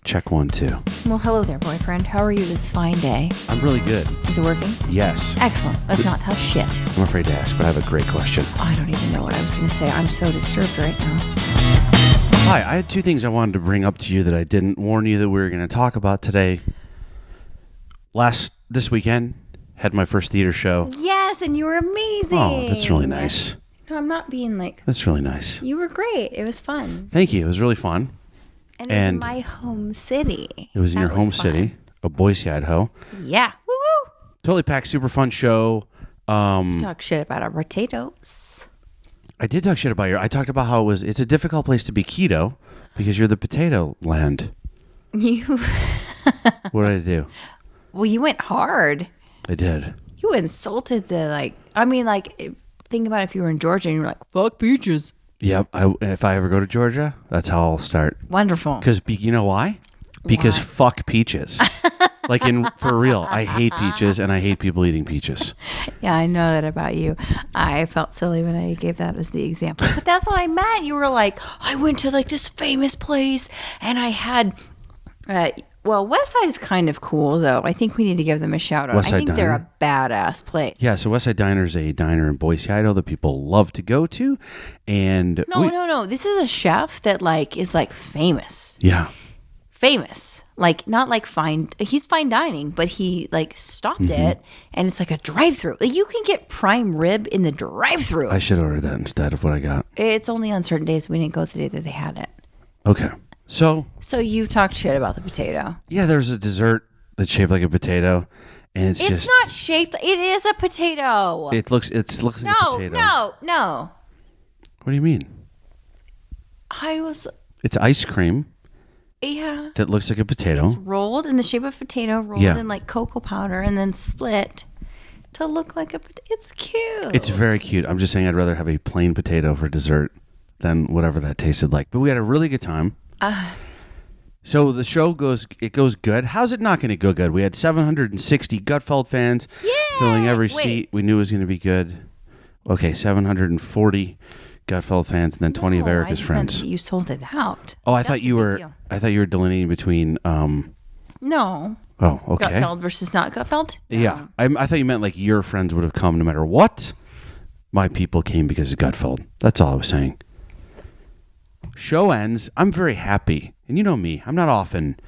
Check 1, 2. Well, hello there, boyfriend. How are you this fine day? I'm really good. Is it working? Yes. Excellent. Let's not touch shit. I'm afraid to ask, but I have a great question. I don't even know what I was going to say. I'm so disturbed right now. Hi, I had two things I wanted to bring up to you that I didn't warn you that we were going to talk about today. This weekend, had my first theater show. Yes, and you were amazing. Oh, that's really nice. No, I'm not being like... That's really nice. You were great. It was fun. Thank you. It was really fun. And it was in my home city. It was in your home city, Boise, Idaho. Yeah. Woo-woo. Totally packed, super fun show. Talk shit about our potatoes. I did talk shit about I talked about how it's a difficult place to be keto because you're the potato land. You... What did I do? Well, you went hard. I did. You insulted the, think about if you were in Georgia and you were like, fuck peaches. Yep. If I ever go to Georgia, that's how I'll start. Wonderful. Because you know why? Because fuck peaches. For real, I hate peaches and I hate people eating peaches. Yeah, I know that about you. I felt silly when I gave that as the example. But that's what I meant. You were like, I went to this famous place and I had... West Side is kind of cool, though. I think we need to give them a shout out. I think they're a badass place. Yeah, so West Side Diner is a diner in Boise, Idaho that people love to go to. And No. This is a chef that is famous. Yeah. Famous. Not fine. He's fine dining, but he stopped it, and it's like a drive-through. You can get prime rib in the drive-through. I should order that instead of what I got. It's only on certain days. We didn't go the day that they had it. Okay. So you talked shit about the potato. Yeah, there's a dessert that's shaped like a potato, and it's not shaped. It is a potato. It looks like a potato. No. What do you mean? It's ice cream. Yeah. That looks like a potato. It's rolled in the shape of a potato, rolled in cocoa powder, and then split to look like a potato. It's cute. It's very cute. I'm just saying I'd rather have a plain potato for dessert than whatever that tasted like. But we had a really good time. So the show goes good. How's it not going to go good? We had 760 Gutfeld fans filling every seat. We knew it was going to be good. Okay, 740 Gutfeld fans, and then 20 of Erika's friends. You sold it out. Oh, I thought you were delineating between. No. Oh, okay. Gutfeld versus not Gutfeld. No. Yeah, I thought you meant your friends would have come no matter what. My people came because of Gutfeld. That's all I was saying. Show ends. I'm very happy. And you know me. I'm not often,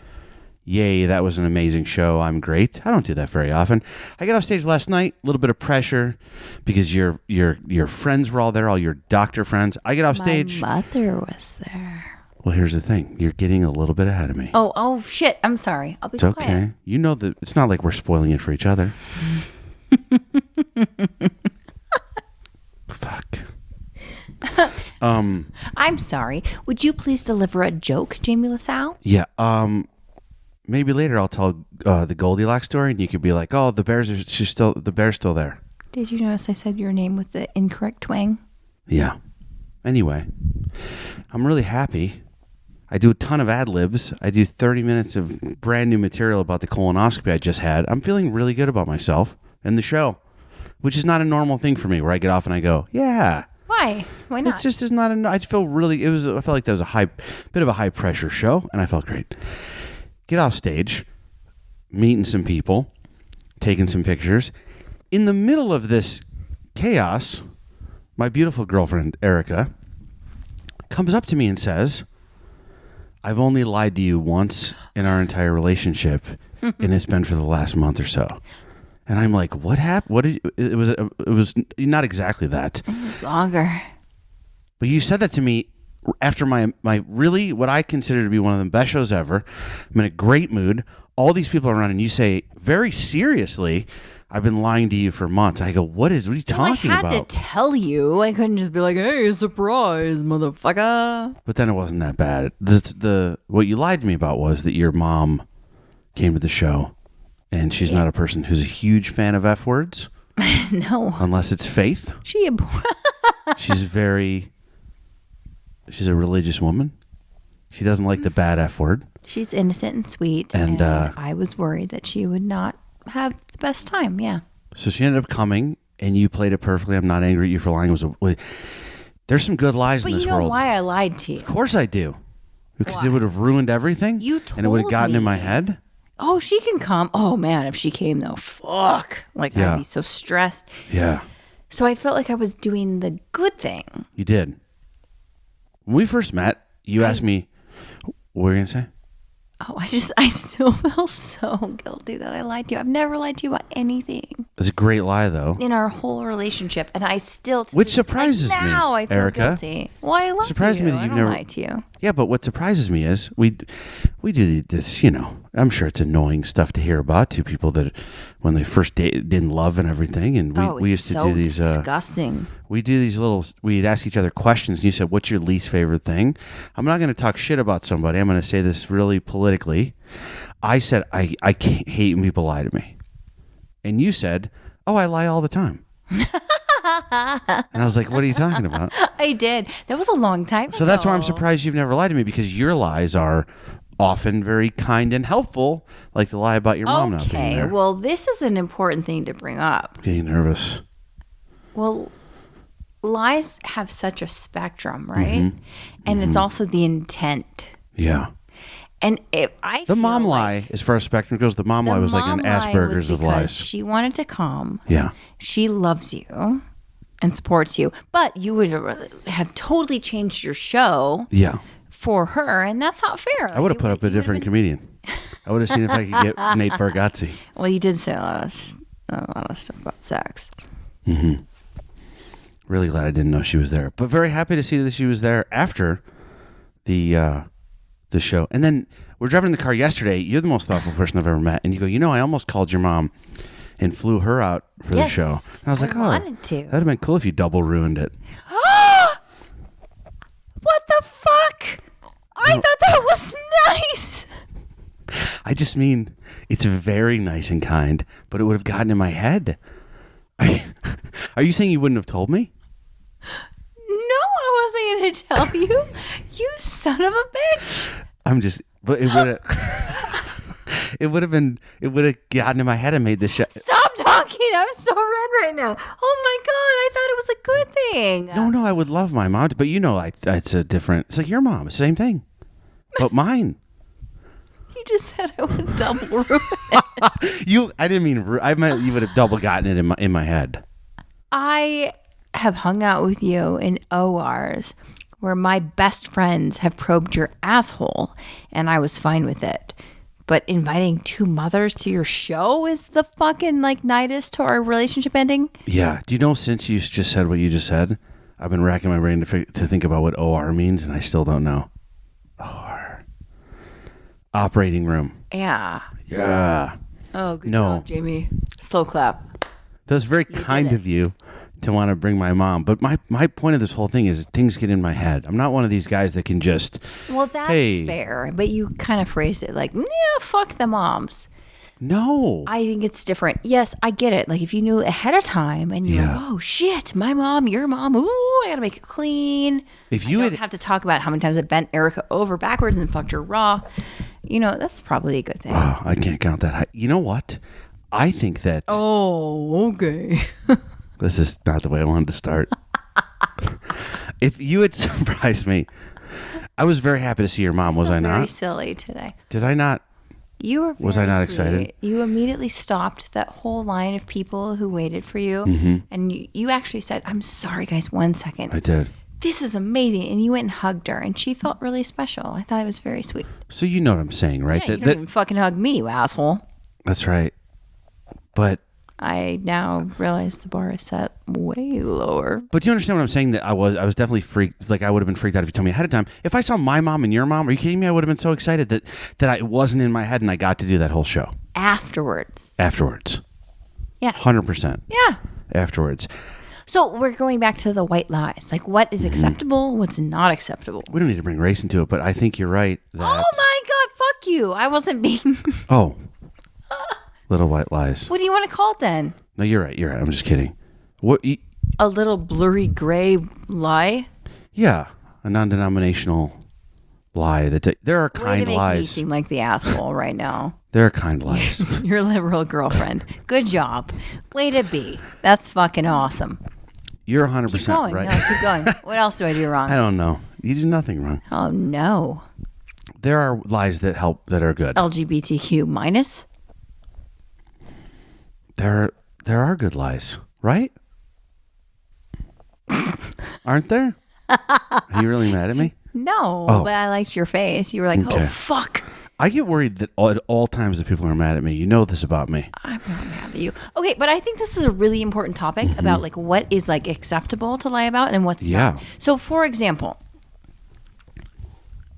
yay, that was an amazing show. I'm great. I don't do that very often. I got off stage last night, a little bit of pressure because your friends were all there, all your doctor friends. I get off stage. My mother was there. Well, here's the thing. You're getting a little bit ahead of me. Oh shit. I'm sorry. I'll be quiet. It's okay. You know that it's not like we're spoiling it for each other. Fuck. I'm sorry. Would you please deliver a joke, Jamie Lissow? Yeah. Maybe later I'll tell the Goldilocks story, and you could be like, "Oh, the bear's still there." Did you notice I said your name with the incorrect twang? Yeah. Anyway, I'm really happy. I do a ton of ad libs. I do 30 minutes of brand new material about the colonoscopy I just had. I'm feeling really good about myself and the show, which is not a normal thing for me. Where I get off and I go, "Yeah." Why? Why not? It just is not. I feel really. I felt like that was a bit of a high pressure show, and I felt great. Get off stage, meeting some people, taking some pictures. In the middle of this chaos, my beautiful girlfriend Erika comes up to me and says, "I've only lied to you once in our entire relationship, and it's been for the last month or so." And I'm like, what happened? What did it was not exactly that. It was longer. But you said that to me after my really what I consider to be one of the best shows ever. I'm in a great mood. All these people are around, and you say very seriously, "I've been lying to you for months." I go, what are you talking about? I had to tell you. I couldn't just be like, "Hey, surprise, motherfucker." But then it wasn't that bad. What you lied to me about was that your mom came to the show. And she's not a person who's a huge fan of F words. No. Unless it's Faith. She's a religious woman. She doesn't like the bad F word. She's innocent and sweet. And I was worried that she would not have the best time. Yeah. So she ended up coming, and you played it perfectly. I'm not angry at you for lying. There's some good lies in this world. But you know why I lied to you. Of course I do. Because it would have ruined everything. You and it would have told gotten in my me. head. Oh, she can come. Oh man, if she came though, fuck. Like Yeah. I'd be so stressed. Yeah. So I felt like I was doing the good thing. You did. When we first met, you asked me, what were you going to say? Oh, I still feel so guilty that I lied to you. I've never lied to you about anything It's a great lie, though. in our whole relationship, and I still Which surprises me, now I feel Erica. guilty. Well, I love Surprises you. me that I you've don't never lie to you. Yeah, but what surprises me is we do this, you know, I'm sure it's annoying stuff to hear about to people that when they first dated in love and everything. And we used to do these disgusting. We'd ask each other questions and you said, what's your least favorite thing? I'm not going to talk shit about somebody. I'm going to say this really politically. I said, I can't hate when people lie to me. And you said, oh, I lie all the time. And I was like, what are you talking about? I did. That was a long time So that's why I'm surprised you've never lied to me, because your lies are often very kind and helpful, like the lie about your mom not being there. Okay, well, this is an important thing to bring up. I'm getting nervous. Well, lies have such a spectrum, right? And it's also the intent. Yeah. And if I The feel mom like lie, as far as spectrum goes, the mom lie was like an mom lie Asperger's was of because lies. She wanted to come. Yeah. She loves you and supports you, but you would have totally changed your show Yeah. for her, and that's not fair. I would have put up a different comedian. I would have seen if I could get Nate Bargatze. Well, you did say a lot of stuff about sex. Really glad I didn't know she was there, but very happy to see that she was there after the show. And then we're driving in the car yesterday. You're the most thoughtful person I've ever met, and you go, I almost called your mom and flew her out for the show. And I was like, wanted to. That'd have been cool if you double ruined it. What the fuck? I thought that was nice. I just mean, it's very nice and kind, but it would have gotten in my head. Are you saying you wouldn't have told me? No, I wasn't going to tell you. You son of a bitch. But it would have, it would have gotten in my head and made this show. Stop talking. I'm so red right now. Oh my God. I thought it was a good thing. No, I would love my mom, but it's a different, it's like your mom, it's the same thing, but mine. You just said I would double ruin it. I didn't mean, I meant you would have double gotten it in my head. I have hung out with you in ORs where my best friends have probed your asshole, and I was fine with it. But inviting two mothers to your show is the fucking nidus to our relationship ending. Yeah. Do you know, since you just said what you just said, I've been racking my brain to think about what OR means, and I still don't know. OR. Operating room. Yeah. Yeah. Oh, good job, Jamie. Slow clap. That was very kind of you to want to bring my mom. But my point of this whole thing is things get in my head. I'm not one of these guys that can just... Well, that's fair. But you kind of phrased it like, yeah, fuck the moms. No. I think it's different. Yes, I get it. Like if you knew ahead of time and you're like, oh shit, my mom, your mom, ooh, I gotta make it clean. If you don't have to talk about how many times I bent Erika over backwards and fucked her raw. That's probably a good thing. Oh, I can't count that high. You know what? I think that... Oh, okay. This is not the way I wanted to start. If you had surprised me, I was very happy to see your mom, was I not? Very silly today. Did I not? You were very Was I not sweet. excited? You immediately stopped that whole line of people who waited for you. And you actually said, I'm sorry, guys, 1 second. I did. This is amazing. And you went and hugged her, and she felt really special. I thought it was very sweet. So you know what I'm saying, right? Yeah, you don't even fucking hug me, you asshole. That's right. But... I now realize the bar is set way lower. But do you understand what I'm saying? That I was definitely freaked. Like I would have been freaked out if you told me ahead of time. If I saw my mom and your mom, are you kidding me? I would have been so excited that I wasn't in my head and I got to do that whole show. Afterwards. Yeah. 100%. Yeah. Afterwards. So we're going back to the white lies. Like what is acceptable? What's not acceptable? We don't need to bring race into it, but I think you're right. That... Oh my God, fuck you. I wasn't being... Oh. Little white lies. What do you want to call it then? No, you're right. I'm just kidding. What? A little blurry gray lie? Yeah, a non-denominational lie. There are kind Way to make lies. me seem like the asshole right now. There are kind lies. Your liberal girlfriend. Good job. Way to be. That's fucking awesome. You're 100% Keep going. right. No, keep going. What else do I do wrong? I don't know. You do nothing wrong. Oh no. There are lies that are good. LGBTQ minus. There are good lies, right? Aren't there? Are you really mad at me? No, Oh. but I liked your face. You were like, Okay. oh, fuck. I get worried that at all times that people are mad at me. You know this about me. I'm not mad at you. Okay, but I think this is a really important topic about like what is like acceptable to lie about and what's not. So for example,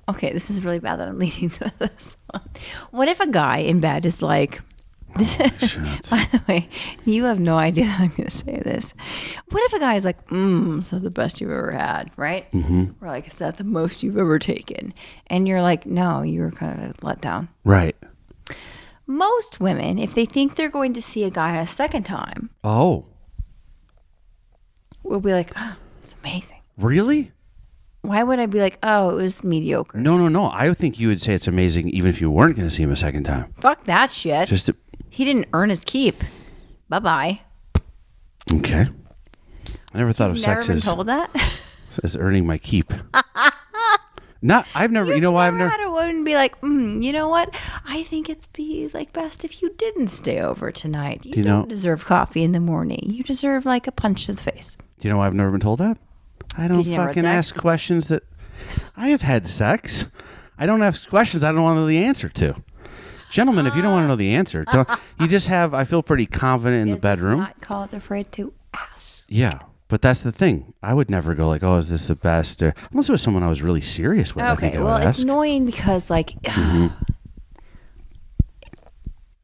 okay, this is really bad that I'm leading to this one. What if a guy in bed is like, by the way, you have no idea that I'm going to say this. What if a guy is like, is that the best you've ever had, right? Mm-hmm. Or like, is that the most you've ever taken? And you're like, no, you were kind of let down. Right. Most women, if they think they're going to see a guy a second time, will be like, oh, it's amazing. Really? Why would I be like, oh, it was mediocre? No. I think you would say it's amazing even if you weren't going to see him a second time. Fuck that shit. He didn't earn his keep. Bye-bye. Okay. I never thought of sex Never been told that? as earning my keep. I've never, you know why I've never had a woman be like, you know what? I think it's like best if you didn't stay over tonight. You don't deserve coffee in the morning. You deserve like a punch to the face. Do you know why I've never been told that? I don't fucking ask questions that I have had sex. I don't ask questions I don't want to know the answer to. Gentlemen, if you don't want to know the answer, don't. You just have. I feel pretty confident in the bedroom. Not called afraid to ask. Yeah, but that's the thing. I would never go like, "Oh, is this the best?" Or unless it was someone I was really serious with. Okay, I think I well, would it's ask. annoying because, like,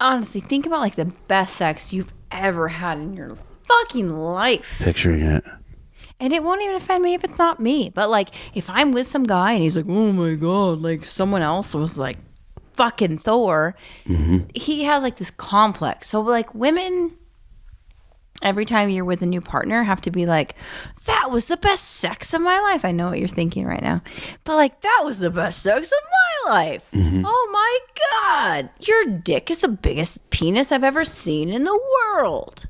honestly, think about like the best sex you've ever had in your fucking life. Picturing it. And it won't even offend me if it's not me. But like, if I'm with some guy and he's like, "Oh my god," like someone else was like fucking Thor, he has like this complex. So like women, every time you're with a new partner, have to be like, that was the best sex of my life. I know what you're thinking right now, but like, that was the best sex of my life. Oh my god, your dick is the biggest penis I've ever seen in the world.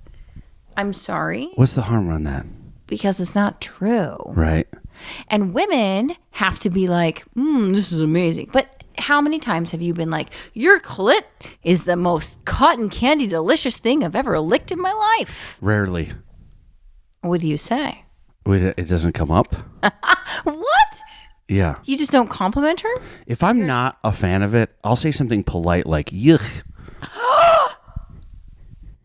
I'm sorry. What's the harm on that? Because it's not true. Right. And women have to be like, this is amazing. But how many times have you been like, your clit is the most cotton candy delicious thing I've ever licked in my life? Rarely. What do you say? Wait, it doesn't come up? What? Yeah. You just don't compliment her? If I'm not a fan of it, I'll say something polite like, yuck.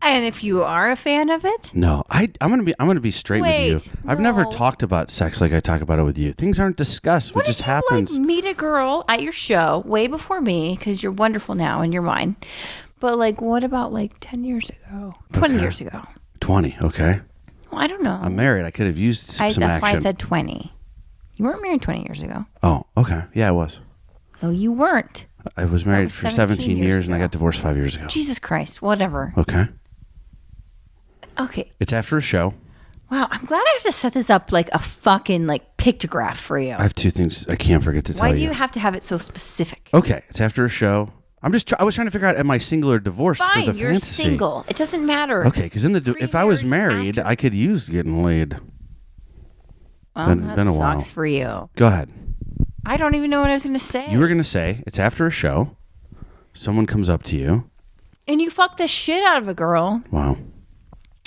And if you are a fan of it? No, I'm gonna be straight with you. I've never talked about sex like I talk about it with you. Things aren't discussed. It just happens. Like meet a girl at your show way before me because you're wonderful now and you're mine. But like, what about like 10 years ago, 20 years ago? 20. Okay. Well, I don't know. I'm married. I could have used some action. That's why I said 20. You weren't married 20 years ago. Oh, okay. Yeah, I was. No, you weren't. I was married for 17 years and I got divorced 5 years ago. Jesus Christ. Whatever. Okay. Okay. It's after a show. Wow, I'm glad I have to set this up like a fucking like pictograph for you. I have two things I can't forget to tell you. Why do you have to have it so specific? Okay, it's after a show. I was trying to figure out, am I single or divorced for the you're fantasy? single. It doesn't matter. Okay, because if I was married, I could use getting laid. Well, that sucks for you. Go ahead. I don't even know what I was going to say. You were going to say, it's after a show. Someone comes up to you. And you fuck the shit out of a girl. Wow.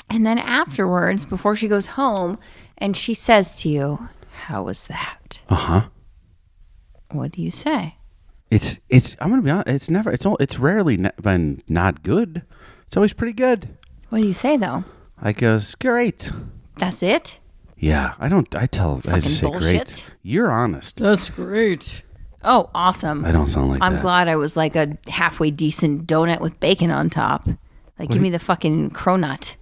And then afterwards, before she goes home, and she says to you, how was that? Uh-huh. What do you say? I'm going to be honest, it's rarely been not good. It's always pretty good. What do you say, though? I goes, great. That's it? Yeah, I just say bullshit. Great. You're honest. That's great. Oh, awesome. I don't sound like that. I'm glad I was like a halfway decent donut with bacon on top. Like, give me the fucking cronut.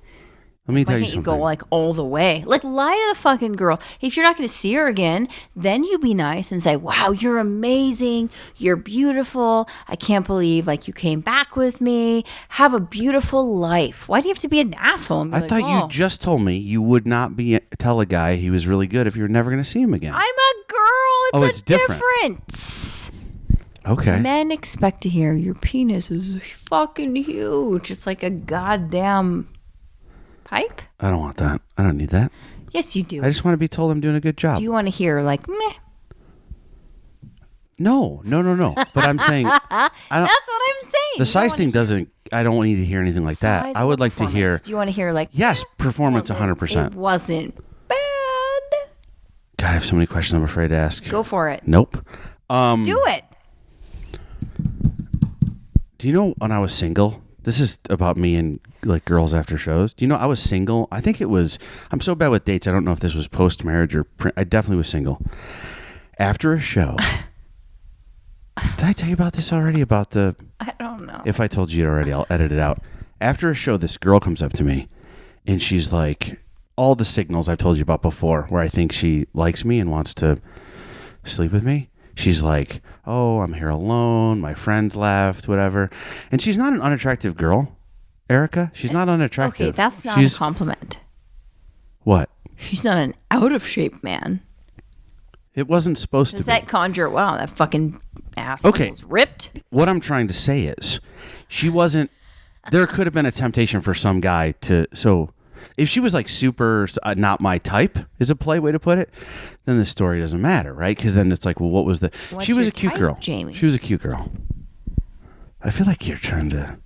Let me tell you something. something. You go like all the way. Like lie to the fucking girl. If you're not going to see her again, then you be nice and say, "Wow, you're amazing. You're beautiful. I can't believe like you came back with me. Have a beautiful life." Why do you have to be an asshole? And be I thought you just told me you would not tell a guy he was really good if you were never going to see him again. I'm a girl. It's a different. difference. Okay. Men expect to hear your penis is fucking huge. It's like a goddamn pipe? I don't want that. I don't need that. Yes, you do. I just want to be told I'm doing a good job. Do you want to hear like meh? No. But I'm saying, That's what I'm saying. the size thing doesn't. I don't need to hear anything like that. Size I or would like to hear. performance? Do you want to hear like? Yes, performance, It 100%. wasn't bad. God, I have so many questions I'm afraid to ask. Go for it. Nope. Do it. Do you know when I was single? This is about me and like girls after shows. Do you know I was single? I think it was. I'm so bad with dates. I don't know if this was post marriage or. I definitely was single. After a show. Did I tell you about this already? About the. I don't know. If I told you already, I'll edit it out. After a show, this girl comes up to me, and she's like, all the signals I've told you about before, where I think she likes me and wants to sleep with me. She's like, oh, I'm here alone. My friends left, whatever. And she's not an unattractive girl, Erika. She's not unattractive. Okay, that's not a compliment. What? She's not an out of shape man. It wasn't supposed to be. Does that conjure? Wow, that fucking ass was ripped. What I'm trying to say is, she wasn't. There could have been a temptation for some guy to. So, if she was like super not my type, is a polite way to put it, then the story doesn't matter, right? Because then it's like, well, what was the? What's she was your a cute type, girl. Jamie? She was a cute girl. I feel like you're trying to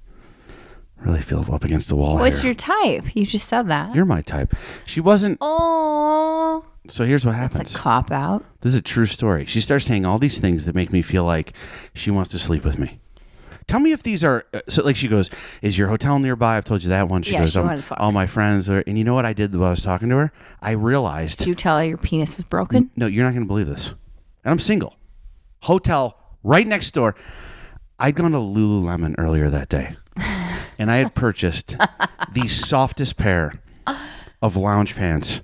really feel up against the wall. What's here. your type? You just said that. You're my type. She wasn't. Oh. So here's what happens. It's a cop out. This is a true story. She starts saying all these things that make me feel like she wants to sleep with me. Tell me if these are so. Like she goes, "Is your hotel nearby?" I've told you that one. She goes, she wanted to fuck. "All my friends are." And you know what I did while I was talking to her? I realized. Did you tell her your penis was broken? No, you're not going to believe this. And I'm single. Hotel right next door. I'd gone to Lululemon earlier that day, and I had purchased the softest pair of lounge pants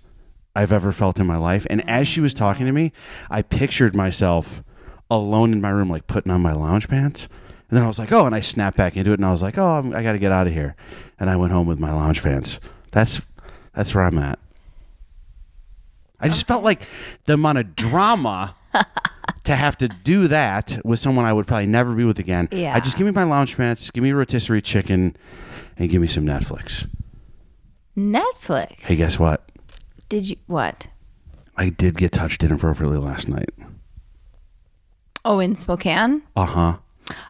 I've ever felt in my life. And as she was talking to me, I pictured myself alone in my room, like putting on my lounge pants. And then I was like, oh, and I snapped back into it. And I was like, oh, I got to get out of here. And I went home with my lounge pants. That's where I'm at. I just felt like the amount of drama to have to do that with someone I would probably never be with again. Yeah. I just give me my lounge pants, give me a rotisserie chicken, and give me some Netflix. Netflix? Hey, guess what? Did you, what? I did get touched inappropriately last night. Oh, in Spokane? Uh-huh.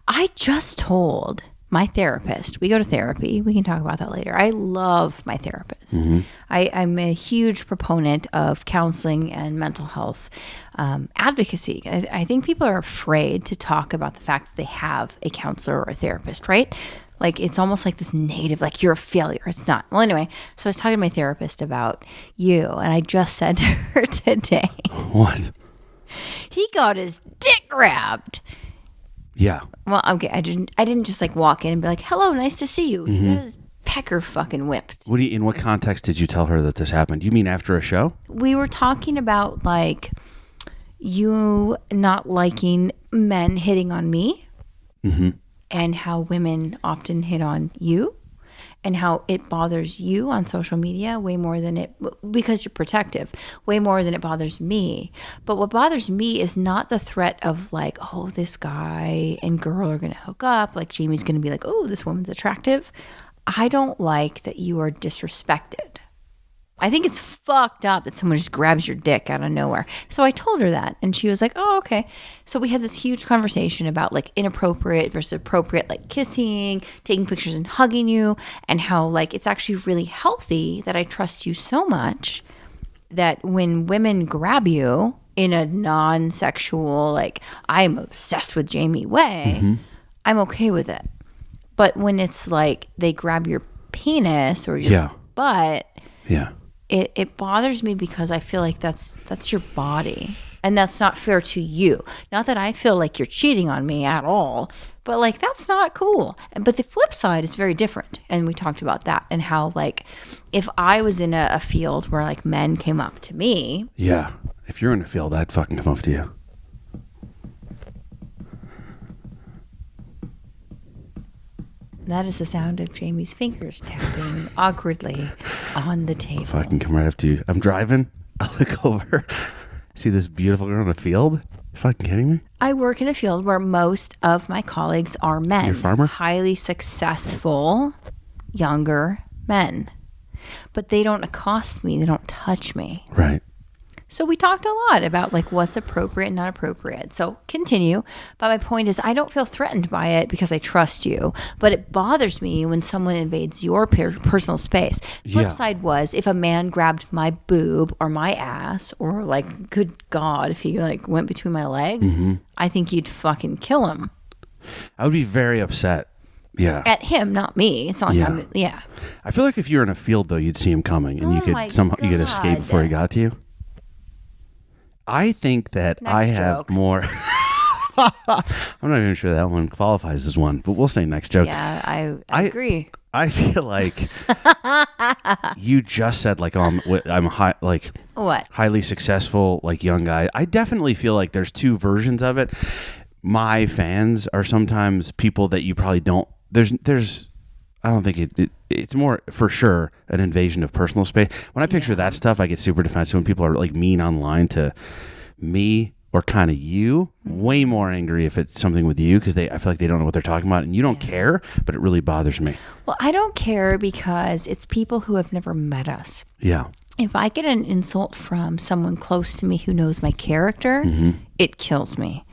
I just told my therapist, we go to therapy. We can talk about that later. I love my therapist. Mm-hmm. I'm a huge proponent of counseling and mental health advocacy. I think people are afraid to talk about the fact that they have a counselor or a therapist, right? Like it's almost like this negative, like you're a failure. It's not. Well, anyway, so I was talking to my therapist about you, and I just said to her today, What? he got his dick grabbed. Yeah. Well, okay, I didn't just like walk in and be like, "Hello, nice to see you." He got his pecker fucking whipped. In what context did you tell her that this happened? You mean after a show? We were talking about like you not liking men hitting on me, and how women often hit on you, and how it bothers you on social media way more than it, because you're protective, way more than it bothers me. But what bothers me is not the threat of like, oh, this guy and girl are going to hook up. Like Jamie's going to be like, oh, this woman's attractive. I don't like that you are disrespected. I think it's fucked up that someone just grabs your dick out of nowhere. So I told her that, and she was like, oh, okay. So we had this huge conversation about like inappropriate versus appropriate, like kissing, taking pictures and hugging you, and how like it's actually really healthy that I trust you so much that when women grab you in a non-sexual, like I'm obsessed with Jamie way, I'm okay with it. But when it's like they grab your penis or your butt, it bothers me because I feel like that's your body, and that's not fair to you. Not that I feel like you're cheating on me at all, but like that's not cool. But the flip side is very different, and we talked about that and how like if I was in a field where like men came up to me, if you're in a field, I'd fucking come up to you. that is the sound of Jamie's fingers tapping awkwardly on the table. Fucking come right up to you. I'm driving. I look over. See this beautiful girl in a field? You fucking kidding me? I work in a field where most of my colleagues are men. You're a farmer? Highly successful, younger men. But they don't accost me. They don't touch me. Right. So we talked a lot about like what's appropriate and not appropriate. So continue. But my point is I don't feel threatened by it because I trust you. But it bothers me when someone invades your personal space. Flip side was if a man grabbed my boob or my ass or like, good God, if he like went between my legs, I think you'd fucking kill him. I would be very upset. Yeah. At him, not me. It's not like I feel like if you were in a field though, you'd see him coming and you could escape before he got to you. I think that I have more. I'm not even sure that one qualifies as one, but we'll say next joke. Yeah, I agree. I feel like you just said like, I'm highly successful, like young guy. I definitely feel like there's two versions of it. My fans are sometimes people that you probably don't. There's. I don't think it's more for sure an invasion of personal space. When I picture that stuff, I get super defensive. When people are like mean online to me or kind of you, way more angry if it's something with you because I feel like they don't know what they're talking about and you don't care, but it really bothers me. Well, I don't care because it's people who have never met us. Yeah. If I get an insult from someone close to me who knows my character, it kills me.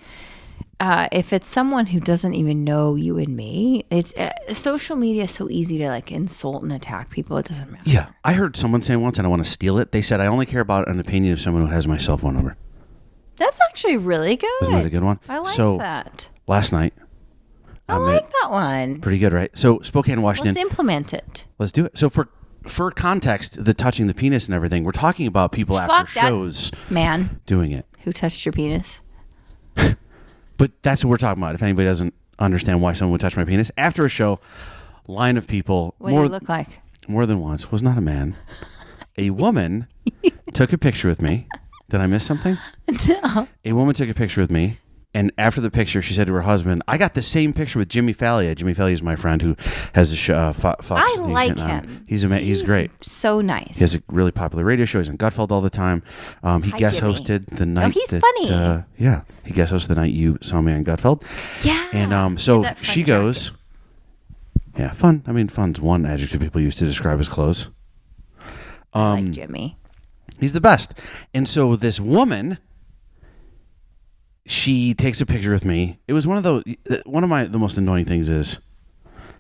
If it's someone who doesn't even know you and me, it's social media is so easy to like insult and attack people. It doesn't matter. Yeah. I heard someone say once, and I want to steal it. They said, I only care about an opinion of someone who has my cell phone number. That's actually really good. Isn't that a good one? I like that. Last night. I like that one. Pretty good, right? So Spokane, Washington. Let's implement it. Let's do it. So for context, the touching the penis and everything, we're talking about people after shows man doing it. Who touched your penis? But that's what we're talking about. If anybody doesn't understand why someone would touch my penis, after a show, line of people. What did it look like? More than once. Was not a man. A woman took a picture with me. Did I miss something? No. A woman took a picture with me. And after the picture, she said to her husband, I got the same picture with Jimmy Fallia. Jimmy Fallia is my friend who has a show, Fox. I like him. He's great. So nice. He has a really popular radio show. He's on Gutfeld all the time. He guest hosted the night. Oh, he's funny. He guest hosted the night you saw me on Gutfeld. Yeah. And so she goes, yeah, fun. I mean, fun's one adjective people use to describe his clothes. I like Jimmy. He's the best. And so this woman, she takes a picture with me. It was one of the most annoying things is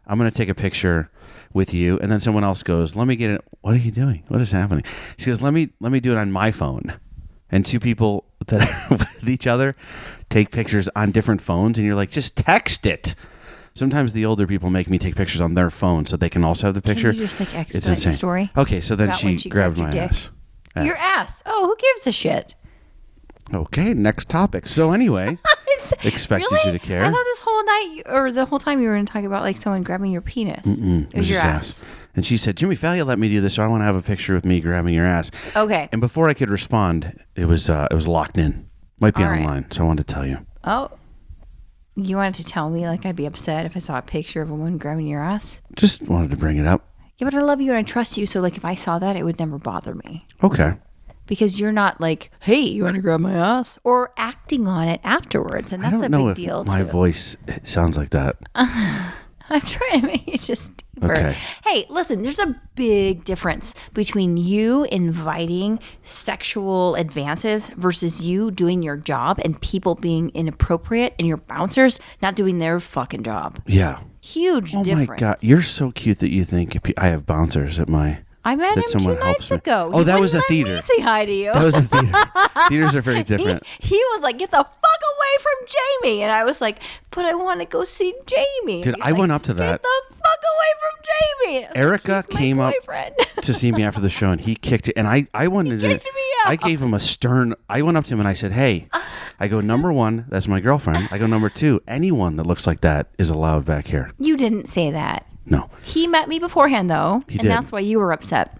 I'm going to take a picture with you, and then someone else goes, let me get it. What are you doing? What is happening? She goes, let me do it on my phone. And two people that are with each other take pictures on different phones, and you're like, just text it. Sometimes the older people make me take pictures on their phone so they can also have the picture. Can you just like explain the story? Okay, so then she grabbed my ass. Your ass. Oh, who gives a shit? Okay, next topic. So anyway, expect you to care. I thought this whole night or the whole time you were going to talk about like someone grabbing your penis. It was your ass. And she said, Jimmy Fallia let me do this, so I want to have a picture with me grabbing your ass. Okay. And before I could respond, it was locked in. Might be online, so I wanted to tell you. Oh. You wanted to tell me like I'd be upset if I saw a picture of a woman grabbing your ass? Just wanted to bring it up. Yeah, but I love you and I trust you, so like if I saw that, it would never bother me. Okay. Because you're not like, hey, you want to grab my ass? Or acting on it afterwards. And that's a big deal, too. My voice sounds like that. I'm trying to make it just deeper. Okay. Hey, listen, there's a big difference between you inviting sexual advances versus you doing your job and people being inappropriate and your bouncers not doing their fucking job. Yeah. Huge difference. Oh, my God. You're so cute that you think I have bouncers at my... I met him 2 nights ago. Oh, that was a theater. Let me say hi to you. That was a theater. Theaters are very different. He was like, get the fuck away from Jamie. And I was like, but I want to go see Jamie. Dude, I went up to that. Get the fuck away from Jamie. Erika came up to see me after the show, and he kicked it. And I wanted to. Kicked me out. I gave him a stern. I went up to him and I said, hey, I go, number one, that's my girlfriend. I go, number two, anyone that looks like that is allowed back here. You didn't say that. No. He met me beforehand, though. He did. That's why you were upset.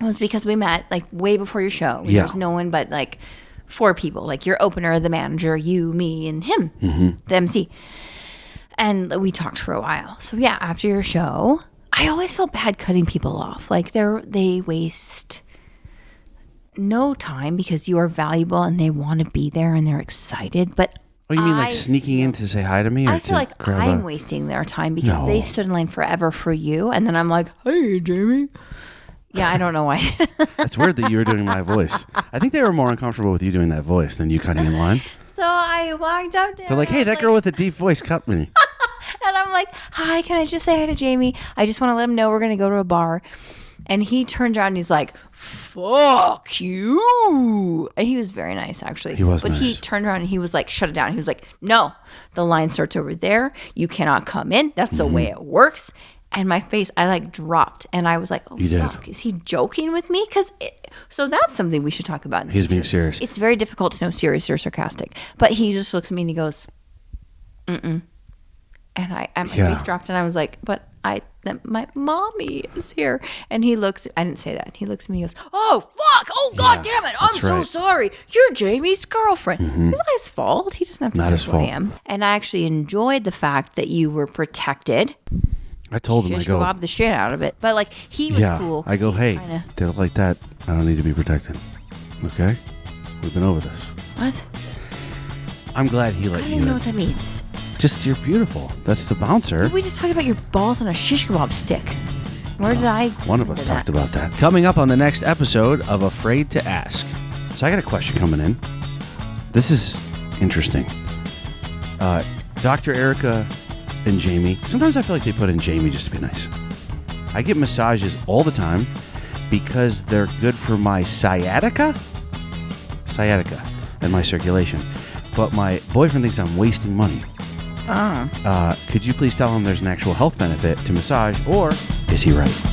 It was because we met like way before your show. Yeah. There's no one but like 4 people, like your opener, the manager, you, me, and him, the MC. And we talked for a while. So yeah, after your show, I always feel bad cutting people off. Like they waste no time because you are valuable and they want to be there and they're excited. But oh, you mean like sneaking in to say hi to me? Or I feel like I'm wasting their time because they stood in line forever for you. And then I'm like, hey, Jamie. Yeah, I don't know why. That's weird that you were doing my voice. I think they were more uncomfortable with you doing that voice than you cutting in line. So I walked up to him. They're like, hey, that girl with the deep voice cut me. And I'm like, hi, can I just say hi to Jamie? I just want to let him know we're going to go to a bar. And he turns around and he's like, fuck you. And he was very nice, actually. He was But nice. he turned around and he was like, shut it down. He was like, no, the line starts over there. You cannot come in. That's the way it works. And my face, I like dropped. And I was like, oh, You did. fuck. Is he joking with me? So that's something we should talk about in the He's being future. serious. It's very difficult to know serious or sarcastic. But he just looks at me and he goes, mm-mm. And my face dropped and I was like, but my mommy is here. And he looks, I didn't say that. He looks at me and he goes, oh, fuck. Oh, God damn it. I'm so sorry. You're Jamie's girlfriend. It's not his fault. He doesn't have to know who I am. And I actually enjoyed the fact that you were protected. I told him, I go, rob the shit out of it. But like, he was cool. I go, hey, they look like that. I don't need to be protected. Okay? We've been over this. What? I'm glad he let you I don't even know what that means. Just, you're beautiful. That's the bouncer. We just talked about your balls on a shish kebab stick. Where did I? One of us talked about that. Coming up on the next episode of Afraid to Ask. So I got a question coming in. This is interesting. Dr. Erika and Jamie. Sometimes I feel like they put in Jamie just to be nice. I get massages all the time because they're good for my sciatica and my circulation. But my boyfriend thinks I'm wasting money. Could you please tell him there's an actual health benefit to massage, or is he right?